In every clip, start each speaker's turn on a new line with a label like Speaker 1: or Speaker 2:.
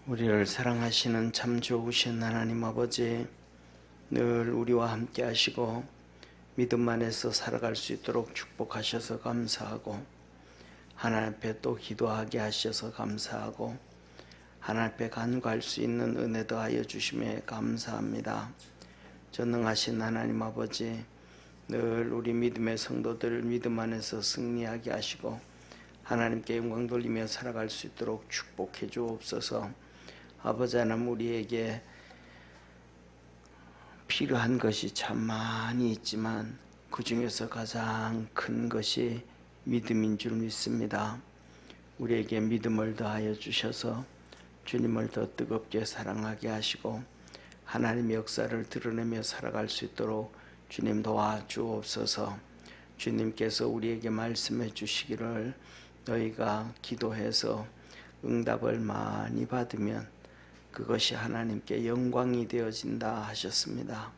Speaker 1: 우리를 사랑하시는 참 좋으신 하나님 아버지, 늘 우리와 함께 하시고 믿음 안에서 살아갈 수 있도록 축복하셔서 감사하고, 하나님 앞에 또 기도하게 하셔서 감사하고, 하나님 앞에 간구할 수 있는 은혜 더하여 주심에 감사합니다. 전능하신 하나님 아버지, 늘 우리 믿음의 성도들을 믿음 안에서 승리하게 하시고 하나님께 영광 돌리며 살아갈 수 있도록 축복해 주옵소서. 아버지 하나님, 우리에게 필요한 것이 참 많이 있지만 그 중에서 가장 큰 것이 믿음인 줄 믿습니다. 우리에게 믿음을 더하여 주셔서 주님을 더 뜨겁게 사랑하게 하시고 하나님의 역사를 드러내며 살아갈 수 있도록 주님 도와주옵소서. 주님께서 우리에게 말씀해 주시기를 너희가 기도해서 응답을 많이 받으면 그것이 하나님께 영광이 되어진다 하셨습니다.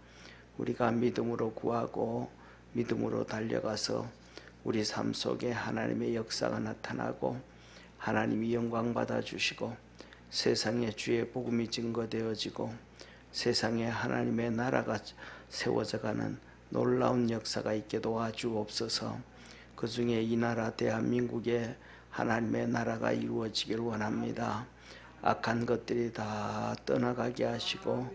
Speaker 1: 우리가 믿음으로 구하고 믿음으로 달려가서 우리 삶 속에 하나님의 역사가 나타나고 하나님이 영광 받아주시고 세상에 주의 복음이 증거되어지고 세상에 하나님의 나라가 세워져가는 놀라운 역사가 있게 도와주옵소서. 그 중에 이 나라 대한민국에 하나님의 나라가 이루어지길 원합니다. 악한 것들이 다 떠나가게 하시고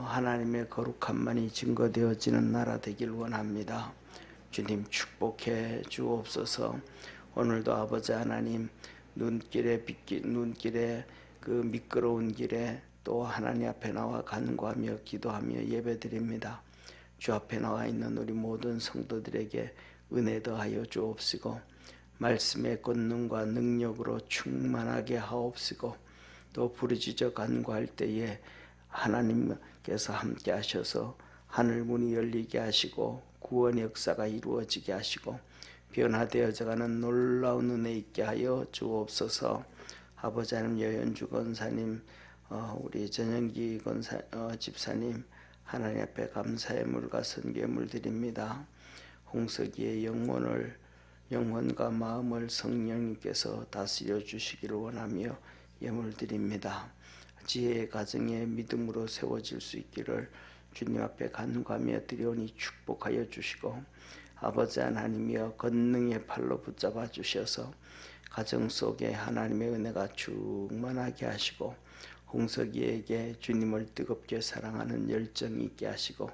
Speaker 1: 하나님의 거룩함만이 증거되어지는 나라 되길 원합니다. 주님 축복해 주옵소서. 오늘도 아버지 하나님, 눈길에 그 미끄러운 길에 또 하나님 앞에 나와 간구하며 기도하며 예배드립니다. 주 앞에 나와 있는 우리 모든 성도들에게 은혜 더하여 주옵시고 말씀의 권능과 능력으로 충만하게 하옵시고 또 부르짖어 간구할 때에 하나님께서 함께 하셔서 하늘 문이 열리게 하시고 구원의 역사가 이루어지게 하시고 변화되어져가는 놀라운 은혜 있게 하여 주옵소서. 아버지 하나님, 여현주 권사님, 우리 전영기 집사님, 하나님 앞에 감사의 물과 선교의 물 드립니다. 홍석이의 영혼과 마음을 성령님께서 다스려 주시기를 원하며 예물 드립니다. 지혜의 가정에 믿음으로 세워질 수 있기를 주님 앞에 간구하며 드리오니 축복하여 주시고 아버지 하나님이여 권능의 팔로 붙잡아 주셔서 가정 속에 하나님의 은혜가 충만하게 하시고 홍석이에게 주님을 뜨겁게 사랑하는 열정이 있게 하시고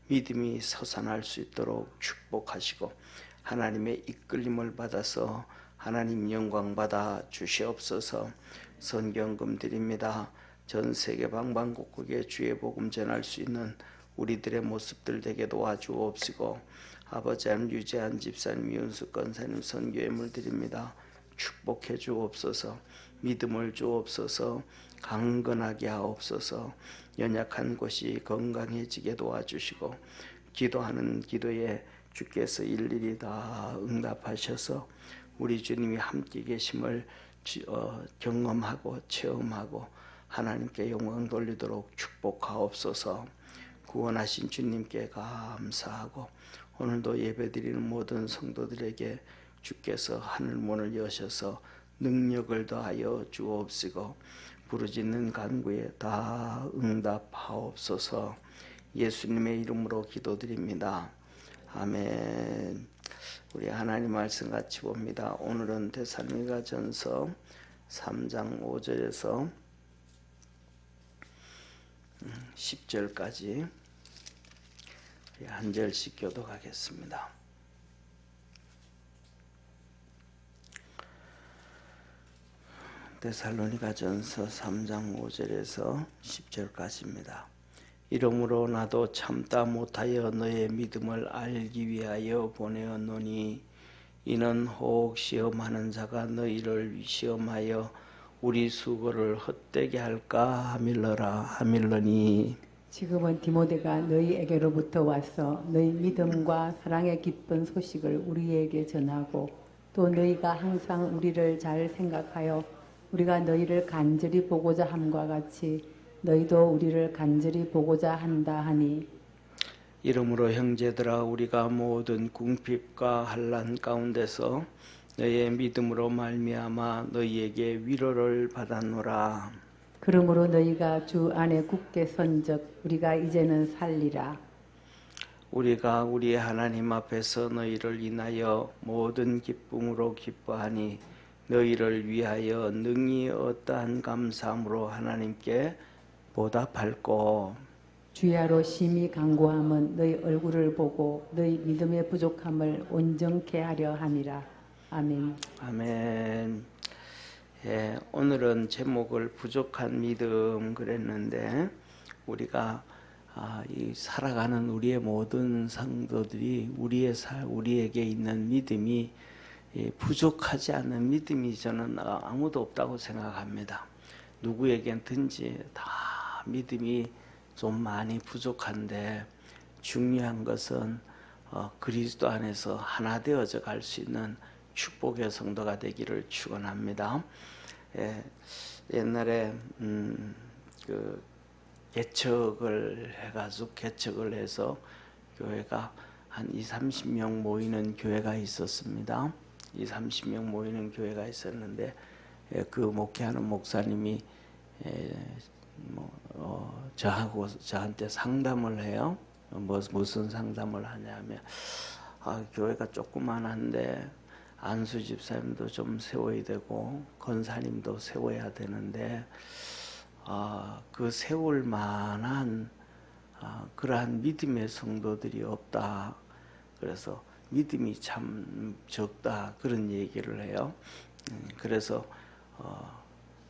Speaker 1: 믿음이 솟아날 수 있도록 축복하시고 하나님의 이끌림을 받아서 하나님 영광 받아 주시옵소서. 선경금 드립니다. 전 세계 방방곡곡에 주의 복음 전할 수 있는 우리들의 모습들 되게 도와주옵시고 아버지 하나님, 유재한 집사님, 이윤숙 권사님 선교의 물 드립니다. 축복해 주옵소서. 믿음을 주옵소서. 강건하게 하옵소서. 연약한 곳이 건강해지게 도와주시고 기도하는 기도에 주께서 일일이 다 응답하셔서 우리 주님이 함께 계심을 경험하고 체험하고 하나님께 영광 돌리도록 축복하옵소서. 구원하신 주님께 감사하고 오늘도 예배드리는 모든 성도들에게 주께서 하늘문을 여셔서 능력을 더하여 주옵시고 부르짖는 간구에 다 응답하옵소서. 예수님의 이름으로 기도드립니다. 아멘. 우리 하나님 말씀 같이 봅니다. 오늘은 데살로니가전서 3장 5절에서 10절까지 한 절씩 교독하겠습니다. 데살로니가전서 3장 5절에서 10절까지입니다. 이러므로 나도 참다 못하여 너의 믿음을 알기 위하여 보내었노니 이는 혹 시험하는 자가 너희를 시험하여 우리 수고를 헛되게 할까 하밀러니
Speaker 2: 지금은 디모데가 너희에게로부터 와서 너희 믿음과 사랑의 기쁜 소식을 우리에게 전하고 또 너희가 항상 우리를 잘 생각하여 우리가 너희를 간절히 보고자 함과 같이 너희도 우리를 간절히 보고자 한다 하니
Speaker 1: 이러므로 형제들아 우리가 모든 궁핍과 환난 가운데서 너희의 믿음으로 말미암아 너희에게 위로를 받았노라.
Speaker 2: 그러므로 너희가 주 안에 굳게 선적 우리가 이제는 살리라.
Speaker 1: 우리가 우리 하나님 앞에서 너희를 인하여 모든 기쁨으로 기뻐하니 너희를 위하여 능히 어떠한 감사함으로 하나님께 보답할꼬.
Speaker 2: 주야로 심히 간구함은 너희 얼굴을 보고 너희 믿음의 부족함을 온전케 하려 함이라. 아멘.
Speaker 1: 아멘. 예, 오늘은 제목을 부족한 믿음 그랬는데 우리가 이 살아가는 우리의 모든 성도들이 우리에게 있는 믿음이 부족하지 않은 믿음이 저는 아무도 없다고 생각합니다. 누구에게든지 다 믿음이 좀 많이 부족한데 중요한 것은 그리스도 안에서 하나 되어져 갈 수 있는 축복의 성도가 되기를 축원합니다. 옛날에 그 개척을 해서 교회가 한 20-30명 모이는 교회가 있었습니다. 20-30명 모이는 교회가 있었는데 그 목회하는 목사님이 저한테 상담을 해요. 무슨 상담을 하냐면 교회가 조그만한데 안수 집사님도 좀 세워야 되고 권사님도 세워야 되는데 그 세울 만한 그러한 믿음의 성도들이 없다. 그래서 믿음이 참 적다 그런 얘기를 해요. 그래서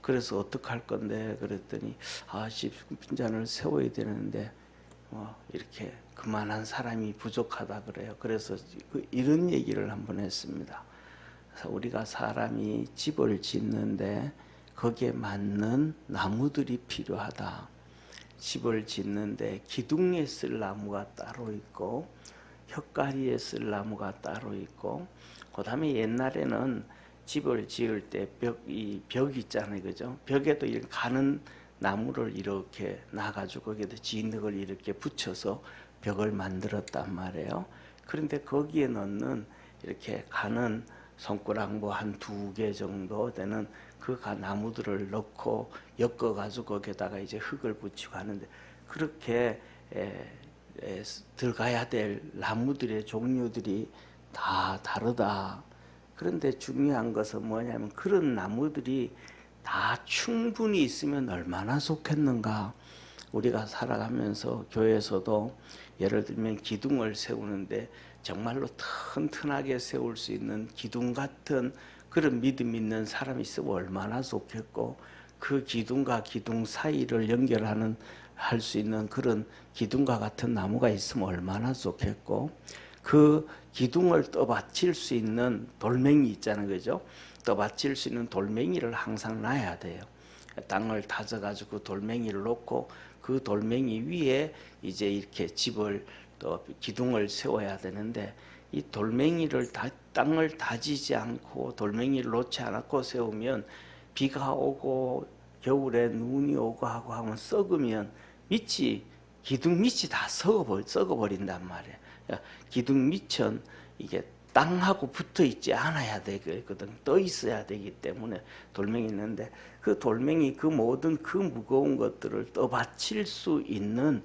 Speaker 1: 어떡할 건데 그랬더니 집신잔을 세워야 되는데 이렇게 그만한 사람이 부족하다 그래요. 그래서 이런 얘기를 한번 했습니다. 그래서 우리가 사람이 집을 짓는데 거기에 맞는 나무들이 필요하다. 집을 짓는데 기둥에 쓸 나무가 따로 있고 흙가리에 쓸 나무가 따로 있고 그 다음에 옛날에는 집을 지을 때 벽 있잖아요. 그죠? 벽에도 이렇게 가는 나무를 이렇게 놔가지고 거기에다 진흙을 이렇게 붙여서 벽을 만들었단 말이에요. 그런데 거기에 넣는 이렇게 가는 손가락 한 2개 정도 되는 그 나무들을 넣고 엮어가지고 거기에다가 이제 흙을 붙이고 하는데 그렇게 들어가야 될 나무들의 종류들이 다 다르다. 그런데 중요한 것은 뭐냐면 그런 나무들이 다 충분히 있으면 얼마나 좋겠는가. 우리가 살아가면서 교회에서도 예를 들면 기둥을 세우는데 정말로 튼튼하게 세울 수 있는 기둥 같은 그런 믿음 있는 사람이 있으면 얼마나 좋겠고 그 기둥과 기둥 사이를 연결하는 할 수 있는 그런 기둥과 같은 나무가 있으면 얼마나 좋겠고 그 기둥을 떠받칠 수 있는 돌멩이 있잖아요. 그죠? 떠받칠 수 있는 돌멩이를 항상 놔야 돼요. 땅을 다져가지고 돌멩이를 놓고 그 돌멩이 위에 이제 이렇게 집을 또 기둥을 세워야 되는데 이 돌멩이를 땅을 다지지 않고 돌멩이를 놓지 않고 세우면 비가 오고 겨울에 눈이 오고 하고 하면 썩으면 기둥 밑이 다 썩어버린단 말이에요. 기둥 밑은 이게 땅하고 붙어 있지 않아야 되거든. 떠 있어야 되기 때문에 돌멩이 있는데 그 돌멩이 그 모든 그 무거운 것들을 떠받칠 수 있는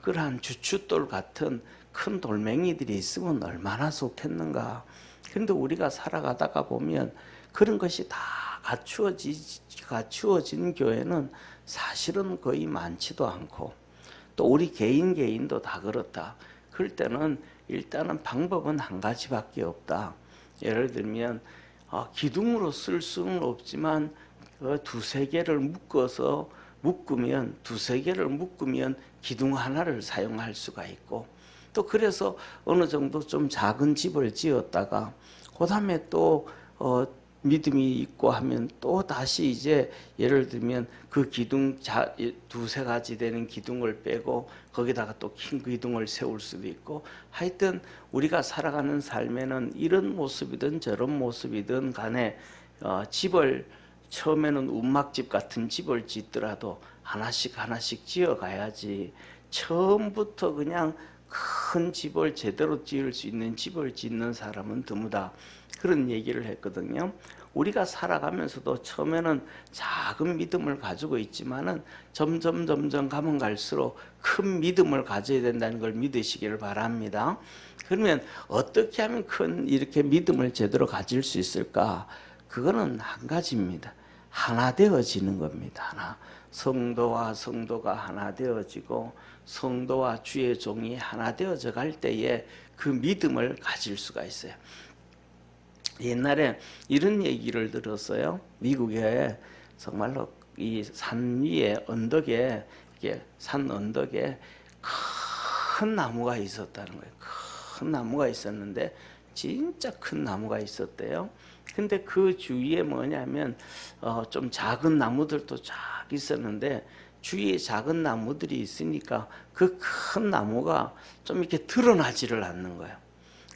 Speaker 1: 그러한 주춧돌 같은 큰 돌멩이들이 있으면 얼마나 좋겠는가. 그런데 우리가 살아가다가 보면 그런 것이 다 갖추어진 교회는 사실은 거의 많지도 않고 또 우리 개인도 다 그렇다. 그럴 때는 일단은 방법은 한 가지밖에 없다. 예를 들면 기둥으로 쓸 수는 없지만 2-3개를 묶으면 기둥 하나를 사용할 수가 있고 또 그래서 어느 정도 좀 작은 집을 지었다가 그 다음에 또 믿음이 있고 하면 또 다시 이제 예를 들면 그 기둥 2-3가지 되는 기둥을 빼고 거기다가 또 큰 기둥을 세울 수도 있고 하여튼 우리가 살아가는 삶에는 이런 모습이든 저런 모습이든 간에 집을 처음에는 움막집 같은 집을 짓더라도 하나씩 지어가야지 처음부터 그냥 큰 집을 제대로 지을 수 있는 집을 짓는 사람은 드무다. 그런 얘기를 했거든요. 우리가 살아가면서도 처음에는 작은 믿음을 가지고 있지만은 점점 가면 갈수록 큰 믿음을 가져야 된다는 걸 믿으시기를 바랍니다. 그러면 어떻게 하면 큰 이렇게 믿음을 제대로 가질 수 있을까? 그거는 한 가지입니다. 하나 되어지는 겁니다. 하나. 성도와 성도가 하나 되어지고 성도와 주의 종이 하나 되어져 갈 때에 그 믿음을 가질 수가 있어요. 옛날에 이런 얘기를 들었어요. 미국에 정말로 이 산 위에 언덕에, 이게 산 언덕에 큰 나무가 있었다는 거예요. 큰 나무가 있었는데 진짜 큰 나무가 있었대요. 근데 그 주위에 뭐냐면 좀 작은 나무들도 쫙 있었는데 주위에 작은 나무들이 있으니까 그 큰 나무가 좀 이렇게 드러나지를 않는 거예요.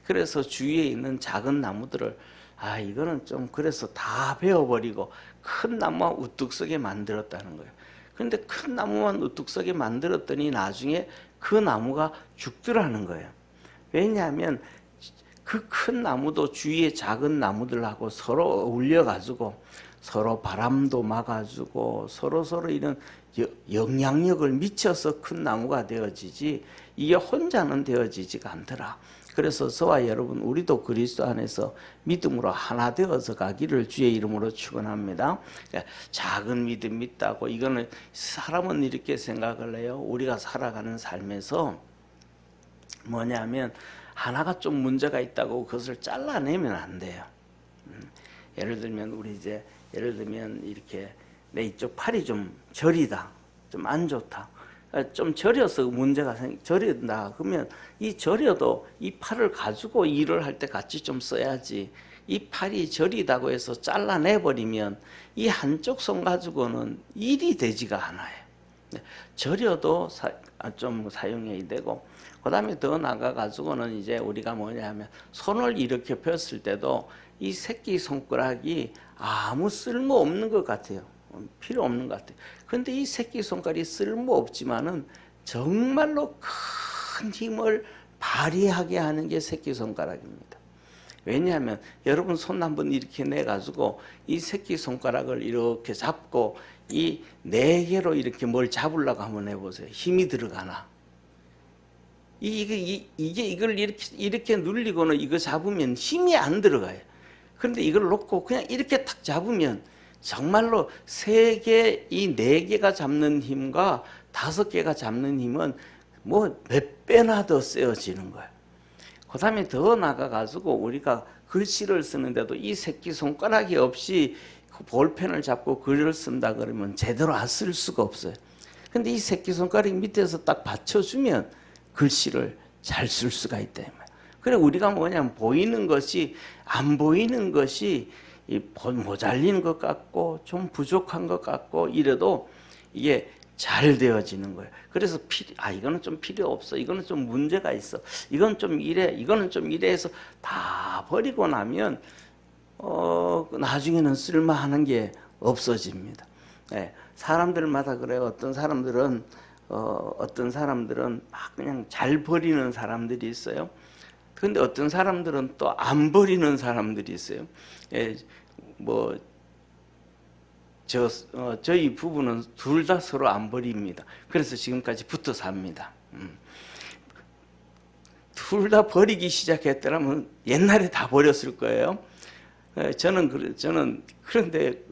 Speaker 1: 그래서 주위에 있는 작은 나무들을 이거는 좀 그래서 다 베어버리고 큰 나무만 우뚝 서게 만들었다는 거예요. 그런데 큰 나무만 우뚝 서게 만들었더니 나중에 그 나무가 죽더라는 거예요. 왜냐하면 그 큰 나무도 주위에 작은 나무들하고 서로 어울려가지고 서로 바람도 막아주고 서로 이런 영향력을 미쳐서 큰 나무가 되어지지 이게 혼자는 되어지지가 않더라. 그래서 저와 여러분 우리도 그리스도 안에서 믿음으로 하나 되어서 가기를 주의 이름으로 축원합니다. 그러니까 작은 믿음이 있다고 이거는 사람은 이렇게 생각을 해요. 우리가 살아가는 삶에서 뭐냐면 하나가 좀 문제가 있다고 그것을 잘라내면 안 돼요. 예를 들면 예를 들면 이렇게 내 이쪽 팔이 좀 저리다, 좀 안 좋다. 좀 저려서 문제가 저린다. 그러면 이 저려도 이 팔을 가지고 일을 할 때 같이 좀 써야지. 이 팔이 저리다고 해서 잘라내버리면 이 한쪽 손 가지고는 일이 되지가 않아요. 저려도 좀 사용해야 되고, 그 다음에 더 나가 가지고는 이제 우리가 뭐냐 하면 손을 이렇게 폈을 때도 이 새끼 손가락이 아무 쓸모 없는 것 같아요. 필요 없는 것 같아요. 그런데 이 새끼 손가락이 쓸모 없지만은 정말로 큰 힘을 발휘하게 하는 게 새끼 손가락입니다. 왜냐하면 여러분 손 한번 이렇게 내 가지고 이 새끼 손가락을 이렇게 잡고 이 네 개로 이렇게 뭘 잡으려고 한번 해보세요. 힘이 들어가나? 이걸 이렇게 눌리고는 이거 잡으면 힘이 안 들어가요. 그런데 이걸 놓고 그냥 이렇게 탁 잡으면 정말로 세 개, 이 네 개가 잡는 힘과 다섯 개가 잡는 힘은 뭐 몇 배나 더 세워지는 거예요. 그 다음에 더 나가가지고 우리가 글씨를 쓰는데도 이 새끼손가락이 없이 볼펜을 잡고 글을 쓴다 그러면 제대로 안 쓸 수가 없어요. 근데 이 새끼손가락 밑에서 딱 받쳐주면 글씨를 잘 쓸 수가 있다. 그래 우리가 뭐냐면 보이는 것이 안 보이는 것이 모자린 것 같고 좀 부족한 것 같고 이래도 이게 잘 되어지는 거예요. 그래서 이거는 좀 필요 없어. 이거는 좀 문제가 있어. 이건 좀 이래. 이거는 좀 이래 해서 다 버리고 나면 나중에는 쓸만한 게 없어집니다. 네, 사람들마다 그래요. 어떤 사람들은 막 그냥 잘 버리는 사람들이 있어요. 그런데 어떤 사람들은 또 안 버리는 사람들이 있어요. 예, 저희 부부는 둘 다 서로 안 버립니다. 그래서 지금까지 붙어 삽니다. 둘 다 버리기 시작했더라면 옛날에 다 버렸을 거예요. 저는 그런데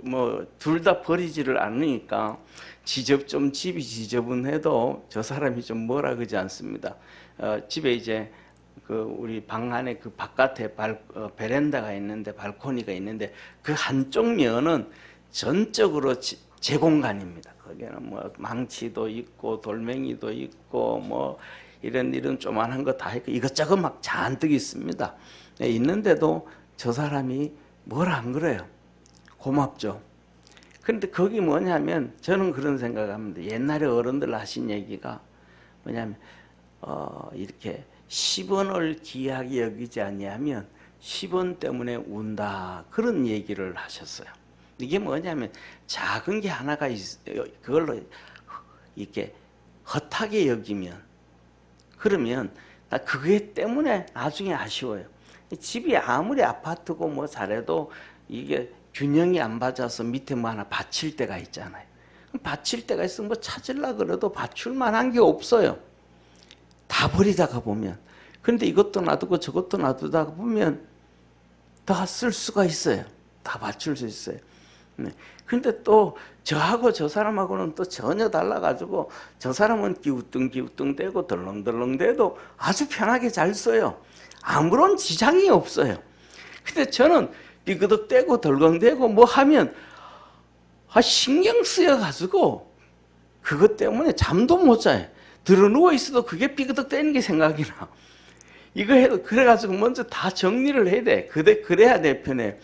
Speaker 1: 둘 다 버리지를 않으니까 집이 지저분해도 저 사람이 좀 뭐라 그러지 않습니다. 집에 이제 우리 방 안에 그 바깥에 베란다가 있는데 발코니가 있는데 그 한쪽 면은 전적으로 제 공간입니다. 거기는 망치도 있고 돌멩이도 있고 이런 조만한 거 다 있고 이것저것 막 잔뜩 있습니다. 있는데도 저 사람이 뭘 안 그래요. 고맙죠. 그런데 거기 뭐냐면 저는 그런 생각합니다. 옛날에 어른들 하신 얘기가 뭐냐면 이렇게 10원을 귀하게 여기지 아니하면 10원 때문에 운다. 그런 얘기를 하셨어요. 이게 뭐냐면 작은 게 하나가 그걸로 이렇게 헛하게 여기면 그러면 그게 때문에 나중에 아쉬워요. 집이 아무리 아파트고 잘해도 이게 균형이 안 맞아서 밑에 뭐 하나 받칠 때가 있잖아요. 받칠 때가 있으면 뭐 찾으려고 그래도 받출 만한 게 없어요. 다 버리다가 보면. 그런데 이것도 놔두고 저것도 놔두다가 보면 다 쓸 수가 있어요. 다 받칠 수 있어요. 근데 또 저하고 저 사람하고는 또 전혀 달라가지고 저 사람은 기우뚱기우뚱대고 덜렁덜렁대도 아주 편하게 잘 써요. 아무런 지장이 없어요. 근데 저는 삐그덕대고 덜렁대고 뭐 하면 신경 쓰여가지고 그것 때문에 잠도 못 자요. 들어 누워 있어도 그게 삐그덕대는 게 생각이 나. 이거 해도 그래가지고 먼저 다 정리를 해야 돼. 그래야 내 편에.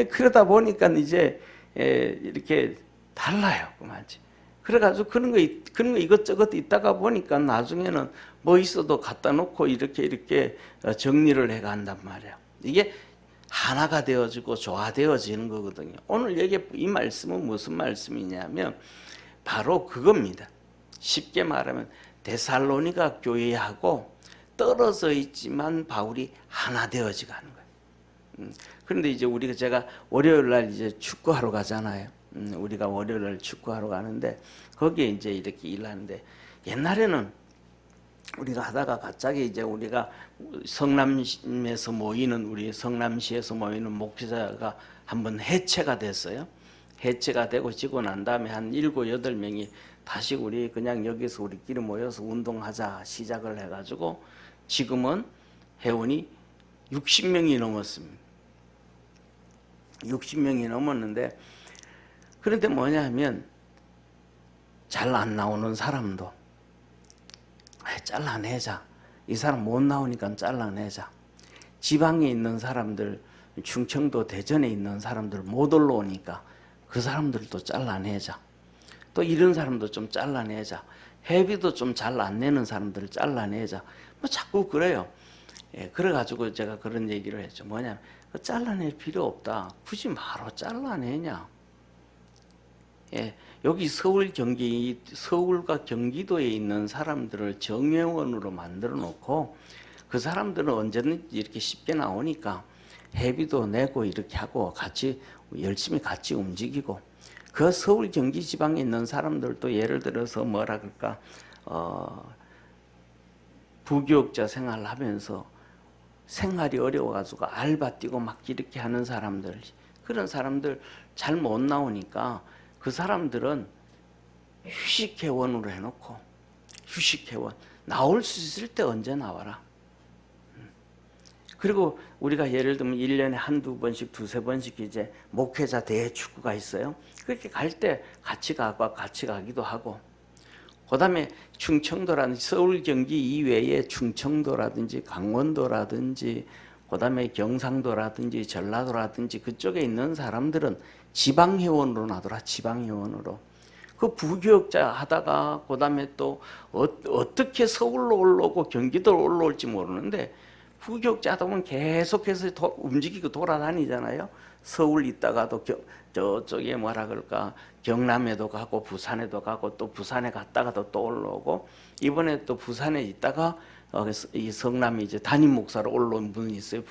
Speaker 1: 그러다 보니까 이제 이렇게 달라요, 그만지. 그래가지고 그런 거 이것저것 있다가 보니까 나중에는 뭐 있어도 갖다 놓고 이렇게 정리를 해간단 말이야. 이게 하나가 되어지고 조화되어지는 거거든요. 오늘 여기 이 말씀은 무슨 말씀이냐면 바로 그겁니다. 쉽게 말하면 데살로니가 교회하고 떨어져 있지만 바울이 하나 되어지고 하는 거예요. 그런데 이제 제가 월요일 날 이제 축구하러 가잖아요. 우리가 월요일 날 축구하러 가는데 거기에 이제 이렇게 일하는데 옛날에는 우리가 하다가 갑자기 이제 우리가 성남에서 모이는 우리 성남시에서 모이는 목회자가 한번 해체가 됐어요. 해체가 되고 지고 난 다음에 한 7, 8명이 다시 우리 그냥 여기서 우리끼리 모여서 운동하자 시작을 해가지고 지금은 회원이 60명이 넘었습니다. 60명이 넘었는데 그런데 뭐냐면 잘 안 나오는 사람도 잘라내자. 이 사람 못 나오니까 잘라내자. 지방에 있는 사람들, 충청도 대전에 있는 사람들 못 올라오니까 그 사람들도 잘라내자. 또 이런 사람도 좀 잘라내자. 회비도 좀 잘 안 내는 사람들을 잘라내자. 뭐 자꾸 그래요. 그래가지고 제가 그런 얘기를 했죠. 뭐냐면 잘라낼 필요 없다. 굳이 말로 잘라내냐. 여기 서울과 경기도에 있는 사람들을 정회원으로 만들어 놓고 그 사람들은 언제든지 이렇게 쉽게 나오니까 회비도 내고 이렇게 하고 같이 열심히 같이 움직이고 그 서울 경기 지방에 있는 사람들도 예를 들어서 뭐라 그럴까 부교육자 생활을 하면서 생활이 어려워가지고 알바 뛰고 막 이렇게 하는 사람들 그런 사람들 잘 못 나오니까 그 사람들은 휴식회원으로 해놓고 휴식회원 나올 수 있을 때 언제 나와라. 그리고 우리가 예를 들면 1년에 한두 번씩 두세 번씩 이제 목회자 대축구가 있어요. 그렇게 갈 때 같이 가기도 하고 그 다음에 충청도라든지 서울 경기 이외에 충청도라든지 강원도라든지 그 다음에 경상도라든지 전라도라든지 그쪽에 있는 사람들은 지방회원으로 놔둬라. 지방회원으로. 그 부교육자 하다가 그 다음에 또 어떻게 서울로 올라오고 경기도로 올라올지 모르는데 부교육자 하다 보면 계속해서 움직이고 돌아다니잖아요. 서울 있다가도 저쪽에 뭐라 그럴까 경남에도 가고 부산에도 가고 또 부산에 갔다가도 또 올라오고 이번에 또 부산에 있다가 이 성남에 이제 담임 목사로 올라온 분이 있어요.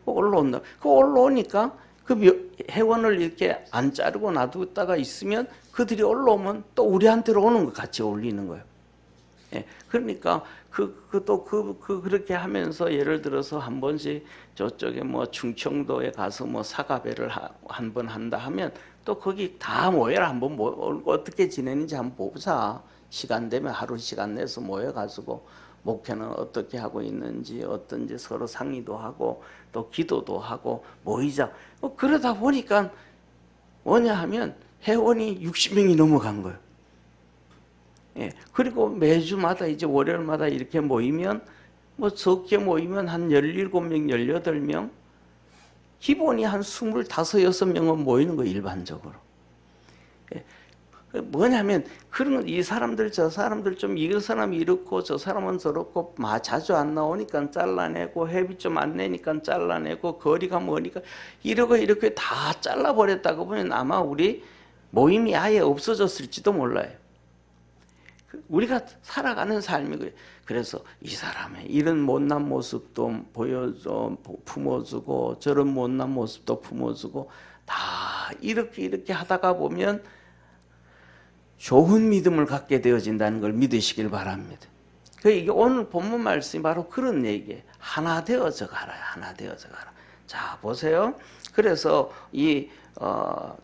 Speaker 1: 올라온다. 그 올라오니까 그 회원을 이렇게 안 자르고 놔두다가 있으면 그들이 올라오면 또 우리한테로 오는 거 같이 올리는 거예요. 그러니까 그렇게 하면서 예를 들어서 한 번씩 저쪽에 뭐 충청도에 가서 뭐 사과배를 한 번 한다 하면 또 거기 다 모여라 한번 어떻게 지내는지 한번 보자. 시간 되면 하루 시간 내서 모여가지고 목회는 어떻게 하고 있는지 어떤지 서로 상의도 하고 또 기도도 하고 모이자. 그러다 보니까 뭐냐 하면 회원이 60명이 넘어간 거예요. 그리고 매주마다 이제 월요일마다 이렇게 모이면 뭐 적게 모이면 한 17명, 18명 기본이 한 25, 6명은 모이는 거 일반적으로. 뭐냐면 그런 이 사람들 저 사람들 좀 이 사람이 이렇고 저 사람은 저렇고 자주 안 나오니까 잘라내고 회비 좀 안 내니까 잘라내고 거리가 머니까 이렇게 다 잘라버렸다고 보면 아마 우리 모임이 아예 없어졌을지도 몰라요. 우리가 살아가는 삶이 그래요. 그래서 이 사람의 이런 못난 모습도 품어주고 저런 못난 모습도 품어주고 다 이렇게 하다가 보면 좋은 믿음을 갖게 되어진다는 걸 믿으시길 바랍니다. 이게 오늘 본문 말씀이 바로 그런 얘기예요. 하나 되어져 가라, 하나 되어져 가라. 자, 보세요. 그래서 이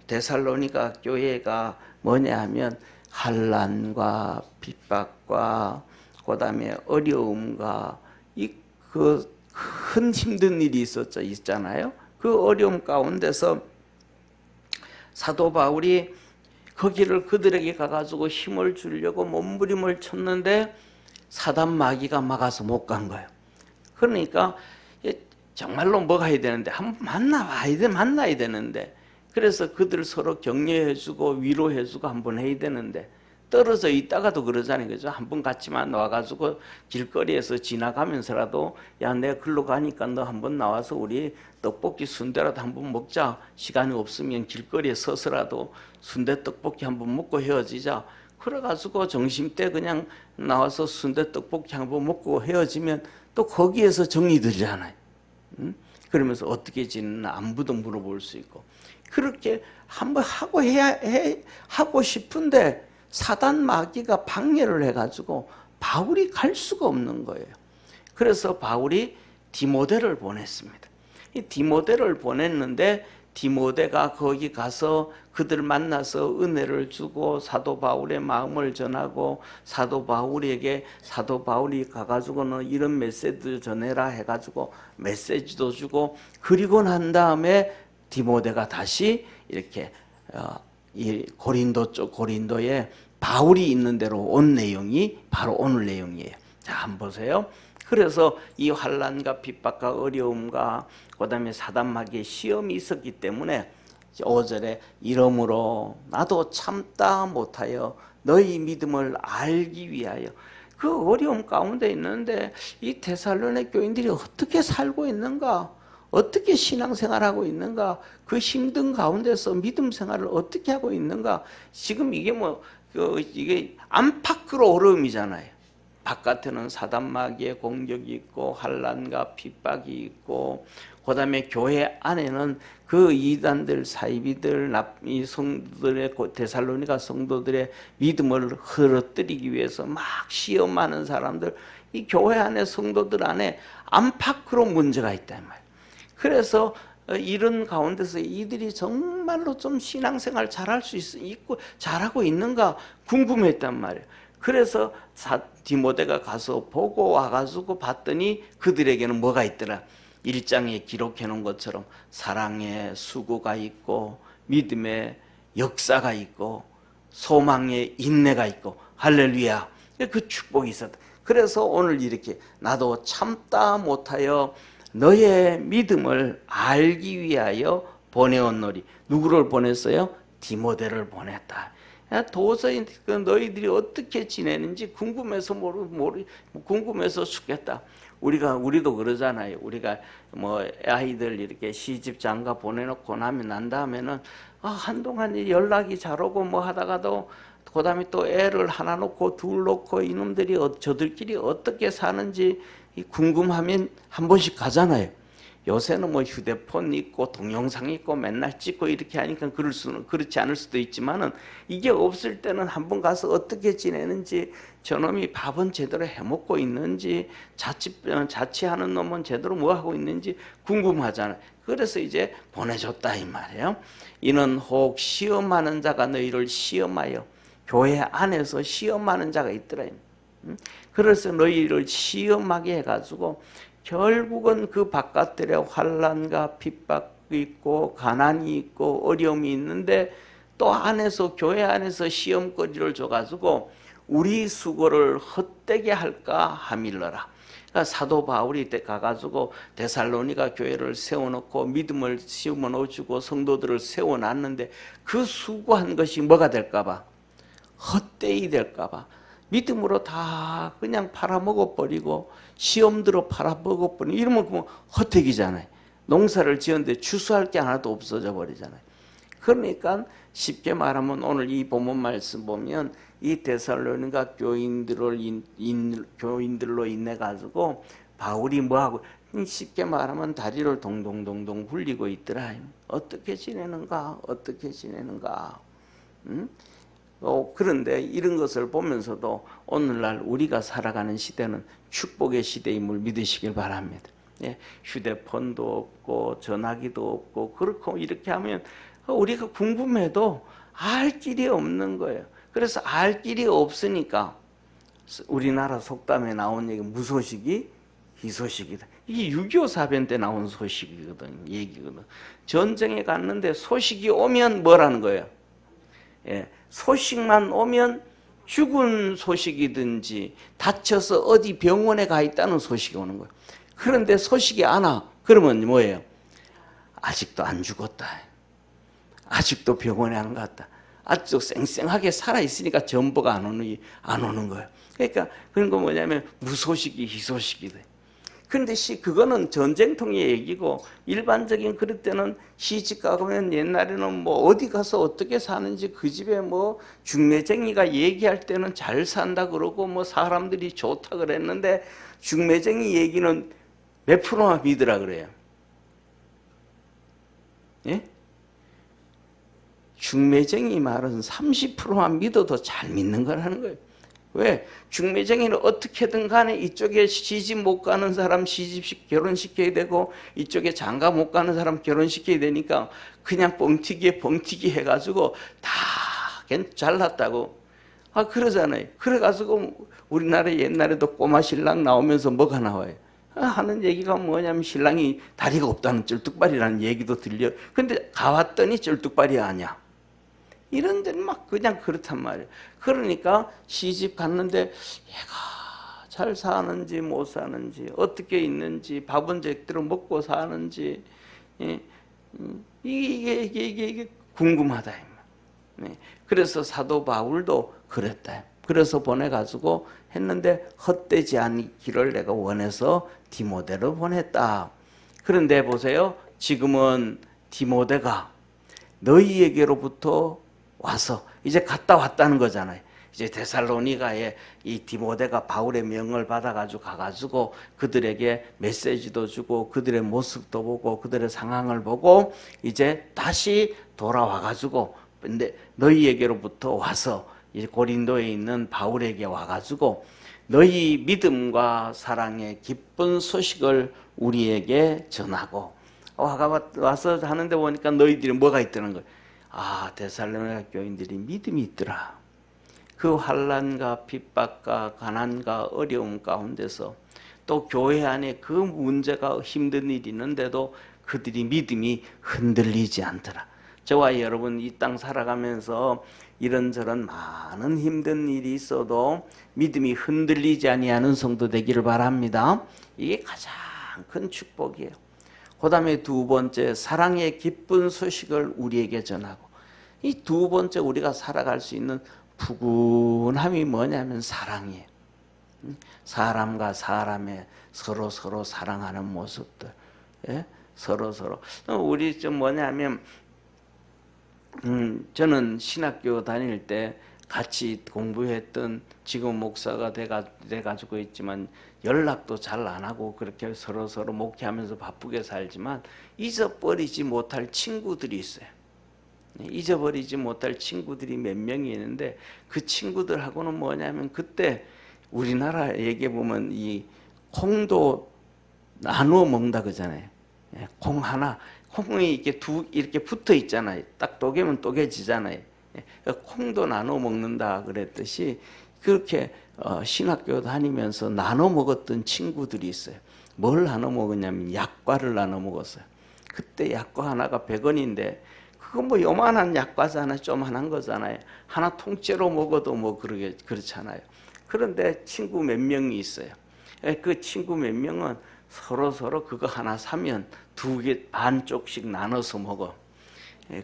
Speaker 1: 데살로니가 교회가 뭐냐 하면 환난과 핍박과 그다음에 어려움과 그 큰 힘든 일이 있잖아요. 그 어려움 가운데서 사도 바울이 거기를 그들에게 가가지고 힘을 주려고 몸부림을 쳤는데 사단 마귀가 막아서 못 간 거예요. 그러니까 정말로 뭐가 해야 되는데 한번 만나야 되는데 그래서 그들 서로 격려해주고 위로해주고 한번 해야 되는데 떨어져 있다가도 그러잖아요. 그죠? 한번 같이만 나와가지고 길거리에서 지나가면서라도 야, 내가 글로 가니까 너 한번 나와서 우리 떡볶이 순대라도 한번 먹자. 시간이 없으면 길거리에 서서라도 순대 떡볶이 한번 먹고 헤어지자. 그래가지고 점심때 그냥 나와서 순대 떡볶이 한번 먹고 헤어지면 또 거기에서 정리되잖아요. 그러면서 어떻게 지내나 안부도 물어볼 수 있고 그렇게 한번 하고 싶은데 사단 마귀가 방해를 해가지고 바울이 갈 수가 없는 거예요. 그래서 바울이 디모데를 보냈습니다. 이 디모데를 보냈는데 디모데가 거기 가서 그들 만나서 은혜를 주고 사도 바울의 마음을 전하고 사도 바울이 가가지고는 이런 메시지도 전해라 해가지고 메시지도 주고 그리고 난 다음에 디모데가 다시 이렇게 이 고린도에 바울이 있는 대로 온 내용이 바로 오늘 내용이에요. 자, 한번 보세요. 그래서 이 환난과 핍박과 어려움과 그다음에 사단 마귀의 시험이 있었기 때문에 5절에 이러므로 나도 참다 못하여 너희 믿음을 알기 위하여 그 어려움 가운데 있는데 이 데살로니 교인들이 어떻게 살고 있는가, 어떻게 신앙생활하고 있는가, 그 힘든 가운데서 믿음 생활을 어떻게 하고 있는가. 지금 이게 이게 안팎으로 어려움이잖아요. 바깥에는 사단 마귀의 공격이 있고 환난과 핍박이 있고 그다음에 교회 안에는 그 이단들, 사이비들, 이 성도들의 데살로니가 성도들의 믿음을 흐트리기 위해서 막 시험하는 사람들, 이 교회 안에 성도들 안에 안팎으로 문제가 있단 말이에요. 그래서 이런 가운데서 이들이 정말로 좀 신앙생활 잘할 수 있고 잘하고 있는가 궁금했단 말이에요. 그래서 디모데가 가서 보고 와가지고 봤더니 그들에게는 뭐가 있더라. 1장에 기록해 놓은 것처럼 사랑의 수고가 있고 믿음의 역사가 있고 소망의 인내가 있고 할렐루야, 그 축복이 있었다. 그래서 오늘 이렇게 나도 참다 못하여 너의 믿음을 알기 위하여 보내었노니. 누구를 보냈어요? 디모데를 보냈다. 도저히 너희들이 어떻게 지내는지 궁금해서 궁금해서 죽겠다. 우리도 그러잖아요. 우리가 아이들 이렇게 시집 장가 보내놓고 난 다음에는 한동안 연락이 잘 오고 하다가도 그다음에 또 애를 하나 놓고 둘 놓고 이놈들이 저들끼리 어떻게 사는지 궁금하면 한 번씩 가잖아요. 요새는 휴대폰 있고 동영상 있고 맨날 찍고 이렇게 하니까 그렇지 않을 수도 있지만은 이게 없을 때는 한번 가서 어떻게 지내는지, 저놈이 밥은 제대로 해먹고 있는지, 자취하는 놈은 제대로 뭐 하고 있는지 궁금하잖아요. 그래서 이제 보내줬다 이 말이에요. 이는 혹 시험하는 자가 너희를 시험하여, 교회 안에서 시험하는 자가 있더라. 그래서 너희를 시험하게 해가지고 결국은 그 바깥들에 환난과 핍박이 있고 가난이 있고 어려움이 있는데 또 안에서 교회 안에서 시험거리를 줘가지고 우리 수고를 헛되게 할까 하밀러라. 그러니까 사도 바울이 가가지고 데살로니가 교회를 세워놓고 믿음을 심어놓고 성도들을 세워놨는데 그 수고한 것이 뭐가 될까봐, 헛되이 될까봐 믿음으로 다 그냥 팔아먹어버리고 시험 들어 팔아먹어버리고 이러면 헛되기잖아요. 농사를 지었는데 추수할 게 하나도 없어져 버리잖아요. 그러니까 쉽게 말하면 오늘 이 본문 말씀 보면 이 데살로니가 교인들로 인해 가지고 바울이 뭐하고 쉽게 말하면 다리를 동동동동 굴리고 있더라. 어떻게 지내는가? 어떻게 지내는가? 응? 그런데 이런 것을 보면서도 오늘날 우리가 살아가는 시대는 축복의 시대임을 믿으시길 바랍니다. 예, 휴대폰도 없고 전화기도 없고 그렇고 이렇게 하면 우리가 궁금해도 알 길이 없는 거예요. 그래서 알 길이 없으니까 우리나라 속담에 나온 얘기 무소식이 희소식이다. 이게 6.25 사변 때 나온 소식이거든, 얘기거든. 전쟁에 갔는데 소식이 오면 뭐라는 거예요? 예, 소식만 오면 죽은 소식이든지 다쳐서 어디 병원에 가 있다는 소식이 오는 거예요. 그런데 소식이 안 와. 그러면 뭐예요? 아직도 안 죽었다. 아직도 병원에 안 갔다. 아직도 쌩쌩하게 살아있으니까 전보가 안 오는 거예요. 그러니까 그런 거 뭐냐면 무소식이 희소식이다. 그런데 그거는 전쟁통의 얘기고 일반적인 그럴 때는 시집 가면 옛날에는 뭐 어디 가서 어떻게 사는지 그 집에 뭐 중매쟁이가 얘기할 때는 잘 산다 그러고 뭐 사람들이 좋다 그랬는데 중매쟁이 얘기는 몇 프로나 믿으라 그래요? 예? 중매쟁이 말은 30%만 믿어도 잘 믿는 거라는 거예요. 왜? 중매쟁이는 어떻게든 간에 이쪽에 시집 못 가는 사람 결혼시켜야 되고 이쪽에 장가 못 가는 사람 결혼시켜야 되니까 그냥 뻥튀기에 뻥튀기 해가지고 다 잘났다고 그러잖아요. 그래가지고 우리나라 옛날에도 꼬마 신랑 나오면서 뭐가 나와요? 하는 얘기가 뭐냐면 신랑이 다리가 없다는 쩔뚝발이라는 얘기도 들려. 근데 가봤더니 쩔뚝발이 아니야. 이런 데는 막 그냥 그렇단 말이에요. 그러니까 시집 갔는데 얘가 잘 사는지 못 사는지 어떻게 있는지 밥은 제대로 먹고 사는지 이게 궁금하다. 그래서 사도 바울도 그랬다. 그래서 보내가지고 했는데 헛되지 않기를 내가 원해서 디모데를 보냈다. 그런데 보세요. 지금은 디모데가 너희에게로부터 와서 이제 갔다 왔다는 거잖아요. 이제 데살로니가에 이 디모데가 바울의 명을 받아가지고 가가지고 그들에게 메시지도 주고 그들의 모습도 보고 그들의 상황을 보고 이제 다시 돌아와가지고 근데 너희에게로부터 와서 이제 고린도에 있는 바울에게 와가지고 너희 믿음과 사랑의 기쁜 소식을 우리에게 전하고 와서 하는데 보니까 너희들이 뭐가 있다는 거예요. 데살로니가 교인들이 믿음이 있더라. 그 환난과 핍박과 가난과 어려움 가운데서 또 교회 안에 그 문제가 힘든 일이 있는데도 그들이 믿음이 흔들리지 않더라. 저와 여러분 이 땅 살아가면서 이런저런 많은 힘든 일이 있어도 믿음이 흔들리지 아니하는 성도 되기를 바랍니다. 이게 가장 큰 축복이에요. 그 다음에 두 번째, 사랑의 기쁜 소식을 우리에게 전하고, 이 두 번째 우리가 살아갈 수 있는 푸근함이 뭐냐면 사랑이에요. 사람과 사람의 서로 사랑하는 모습들, 예? 서로 우리 좀 뭐냐면 저는 신학교 다닐 때 같이 공부했던 지금 목사가 돼가지고 있지만 연락도 잘 안 하고 그렇게 서로 목회하면서 바쁘게 살지만 잊어버리지 못할 친구들이 있어요. 잊어버리지 못할 친구들이 몇 명이 있는데 그 친구들하고는 뭐냐면 그때 우리나라 얘기해 보면 이 콩도 나누어 먹는다 그러잖아요. 콩 하나, 콩이 이렇게 붙어 있잖아요. 딱 쪼개면 쪼개지잖아요. 콩도 나눠 먹는다 그랬듯이 그렇게 신학교 다니면서 나눠 먹었던 친구들이 있어요. 뭘 나눠 먹었냐면 약과를 나눠 먹었어요. 그때 약과 하나가 100원인데 그거 뭐 요만한 약과잖아요. 조만한 거잖아요. 하나 통째로 먹어도 뭐 그렇잖아요. 그런데 친구 몇 명이 있어요. 그 친구 몇 명은 서로 그거 하나 사면 2개 반쪽씩 나눠서 먹어.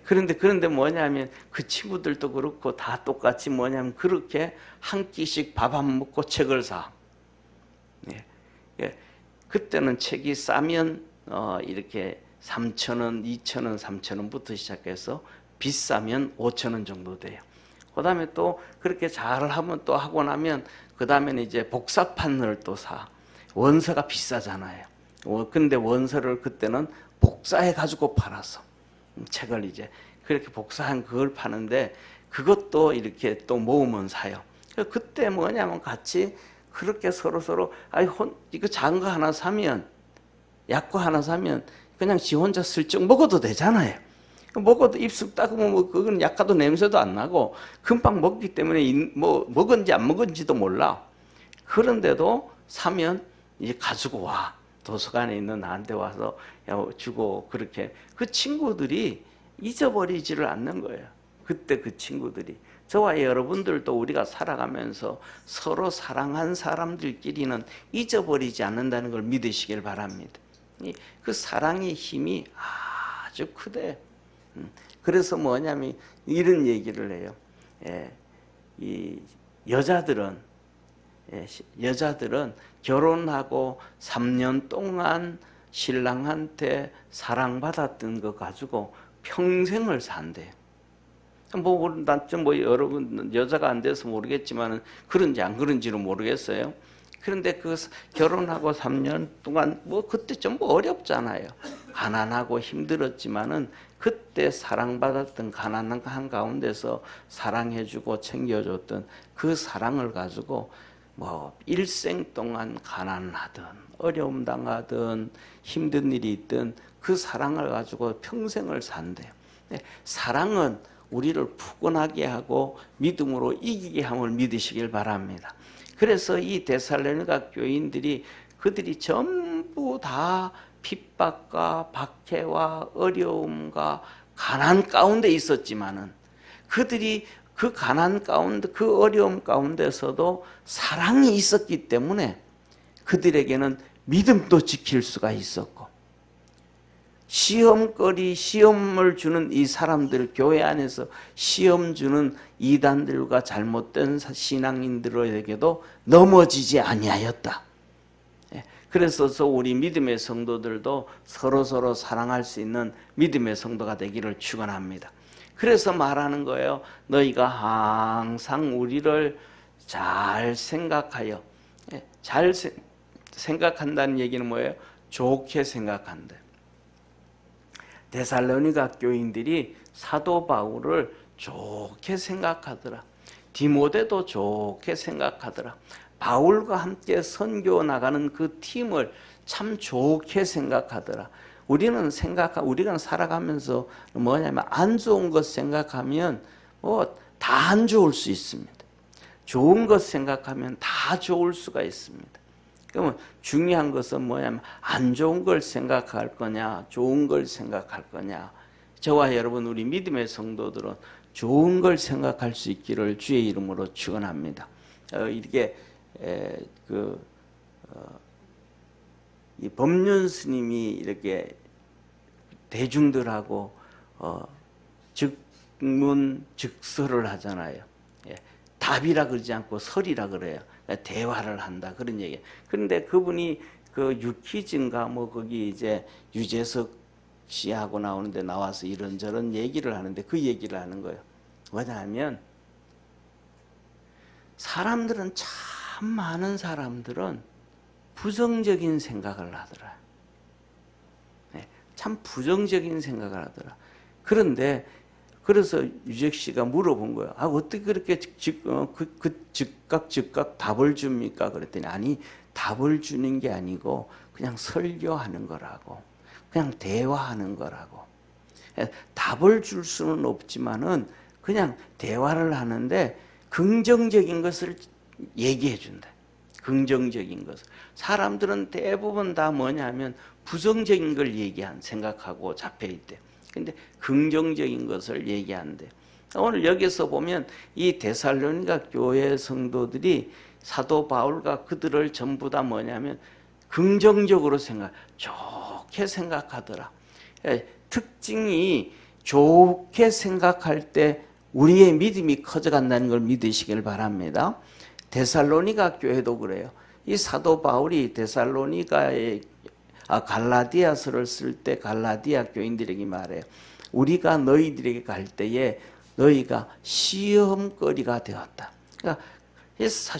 Speaker 1: 그런데 뭐냐면 그 친구들도 그렇고 다 똑같이 뭐냐면 그렇게 한 끼씩 밥 안 먹고 책을 사. 그때는 책이 싸면 이렇게 3,000원, 2,000원, 3,000원부터 시작해서 비싸면 5,000원 정도 돼요. 그 다음에 또 그렇게 잘하면 또 하고 나면 그 다음에는 이제 복사판을 또 사. 원서가 비싸잖아요. 근데 원서를 그때는 복사해 가지고 팔았어. 책을 이제 그렇게 복사한 그걸 파는데 그것도 이렇게 또 모으면 사요. 그때 뭐냐면 같이 그렇게 서로 이거 작은 거 하나 사면, 약과 하나 사면 그냥 지 혼자 슬쩍 먹어도 되잖아요. 먹어도 입술 닦으면 뭐 그건 약과도 냄새도 안 나고 금방 먹기 때문에 뭐 먹은지 안 먹은지도 몰라. 그런데도 사면 이제 가지고 와. 도서관에 있는 나한테 와서 주고 그렇게 그 친구들이 잊어버리지를 않는 거예요. 그때 그 친구들이. 저와 여러분들도 우리가 살아가면서 서로 사랑한 사람들끼리는 잊어버리지 않는다는 걸 믿으시길 바랍니다. 그 사랑의 힘이 아주 크대. 그래서 뭐냐면 이런 얘기를 해요. 이 여자들은 결혼하고 3년 동안 신랑한테 사랑받았던 거 가지고 평생을 산대요. 뭐 여러분 여자가 안 돼서 모르겠지만은 그런지 안 그런지는 모르겠어요. 그런데 그 결혼하고 3년 동안 뭐 그때 좀 어렵잖아요. 가난하고 힘들었지만은 그때 사랑받았던 가난한 가운데서 사랑해주고 챙겨줬던 그 사랑을 가지고 뭐 일생 동안 가난하든 어려움 당하든 힘든 일이 있든 그 사랑을 가지고 평생을 산대요. 사랑은 우리를 푸근하게 하고 믿음으로 이기게 함을 믿으시길 바랍니다. 그래서 이 데살로니가 교인들이 그들이 전부 다 핍박과 박해와 어려움과 가난 가운데 있었지만은 그들이 그 가난 가운데 그 어려움 가운데서도 사랑이 있었기 때문에 그들에게는 믿음도 지킬 수가 있었고 시험을 주는 이 사람들 교회 안에서 시험 주는 이단들과 잘못된 신앙인들에게도 넘어지지 아니하였다. 그래서 우리 믿음의 성도들도 서로 사랑할 수 있는 믿음의 성도가 되기를 축원합니다. 그래서 말하는 거예요. 너희가 항상 우리를 잘 생각하여 잘 생각한다는 얘기는 뭐예요? 좋게 생각한다. 데살로니가 교인들이 사도 바울을 좋게 생각하더라. 디모데도 좋게 생각하더라. 바울과 함께 선교 나가는 그 팀을 참 좋게 생각하더라. 우리가 살아가면서 뭐냐면 안 좋은 것 생각하면 뭐 다 안 좋을 수 있습니다. 좋은 것 생각하면 다 좋을 수가 있습니다. 그러면 중요한 것은 뭐냐면 안 좋은 걸 생각할 거냐 좋은 걸 생각할 거냐. 저와 여러분 우리 믿음의 성도들은 좋은 걸 생각할 수 있기를 주의 이름으로 축원합니다. 이렇게 이 법륜 스님이 이렇게 대중들하고 즉문즉설을 하잖아요. 답이라 그러지 않고 설이라 그래요. 대화를 한다 그런 얘기. 그런데 그분이 그 유퀴즈인가 뭐 거기 이제 유재석 씨하고 나오는데 나와서 이런저런 얘기를 하는데 그 얘기를 하는 거예요. 뭐냐면 사람들은 참 많은 사람들은 부정적인 생각을 하더라. 참 부정적인 생각을 하더라. 그런데 그래서 유재석 씨가 물어본 거야. 어떻게 그렇게 즉각 답을 줍니까? 그랬더니 아니 답을 주는 게 아니고 그냥 설교하는 거라고. 그냥 대화하는 거라고. 답을 줄 수는 없지만은 그냥 대화를 하는데 긍정적인 것을 얘기해 준다. 긍정적인 것을. 사람들은 대부분 다 뭐냐면 부정적인 걸 생각하고 잡혀 있대. 근데 긍정적인 것을 얘기한대. 오늘 여기서 보면 이 데살로니가 교회 성도들이 사도 바울과 그들을 전부 다 뭐냐면 긍정적으로 좋게 생각하더라. 특징이 좋게 생각할 때 우리의 믿음이 커져간다는 걸 믿으시길 바랍니다. 데살로니가 교회도 그래요. 이 사도 바울이 갈라디아서를 쓸 때 갈라디아 교인들에게 말해요. 우리가 너희들에게 갈 때에 너희가 시험거리가 되었다. 그러니까